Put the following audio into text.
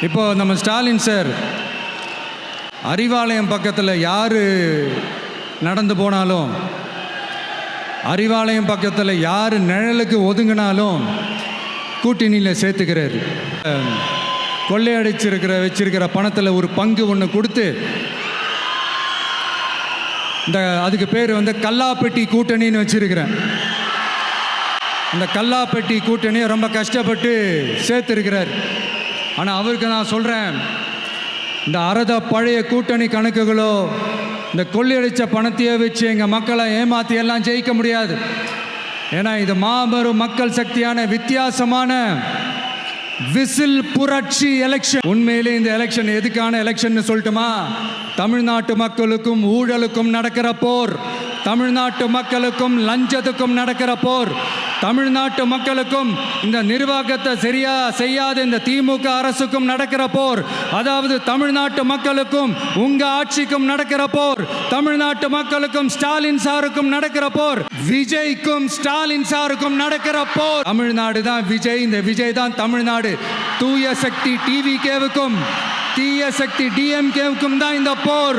இப்போ நம்ம ஸ்டாலின் சார் அறிவாலயம் பக்கத்தில் யார் நடந்து போனாலும், அறிவாலயம் பக்கத்தில் யார் நிழலுக்கு ஒதுங்கினாலும் கூட்டணியில் சேர்த்துக்கிறார். வச்சிருக்கிற பணத்தில் ஒரு பங்கு ஒன்று கொடுத்து, அதுக்கு பேர் கல்லாப்பெட்டி கூட்டணின்னு வச்சிருக்கிறேன். அந்த கல்லாப்பெட்டி கூட்டணியை ரொம்ப கஷ்டப்பட்டு சேர்த்துருக்கிறார். ஆனால் அவருக்கு நான் சொல்கிறேன், இந்த பழைய கூட்டணி கணக்குகளோ இந்த கொள்ளையடித்த பணத்தையே வச்சு எங்கள் மக்களை ஏமாற்றி எல்லாம் ஜெயிக்க முடியாது. ஏன்னா இது மாபெரும் மக்கள் சக்தியான வித்தியாசமான விசில் புரட்சி எலெக்ஷன். உண்மையிலே இந்த எலெக்ஷன் எதுக்கான எலெக்ஷன் சொல்லட்டுமா? தமிழ்நாட்டு மக்களுக்கும் ஊழலுக்கும் நடக்கிற போர், தமிழ்நாட்டு மக்களுக்கும் லஞ்சத்துக்கும் நடக்கிற போர், தமிழ்நாட்டு மக்களுக்கும் இந்த நிர்வாகத்தை சரியா செய்யாத இந்த திமுக அரசுக்கும் நடக்கிற போர், அதாவது தமிழ்நாட்டு மக்களுக்கும் உங்க ஆட்சிக்கும் நடக்கிற போர், தமிழ்நாட்டு மக்களுக்கும் ஸ்டாலின் சாருக்கும் நடக்கிற போர், விஜய்க்கும் ஸ்டாலின் சாருக்கும் நடக்கிற போர். தமிழ்நாடு தான் விஜய், இந்த விஜய் தான் தமிழ்நாடு. தூய சக்தி டிவிகேவுக்கும் தீய சக்தி டிஎம்கேவுக்கும் தான் இந்த போர்.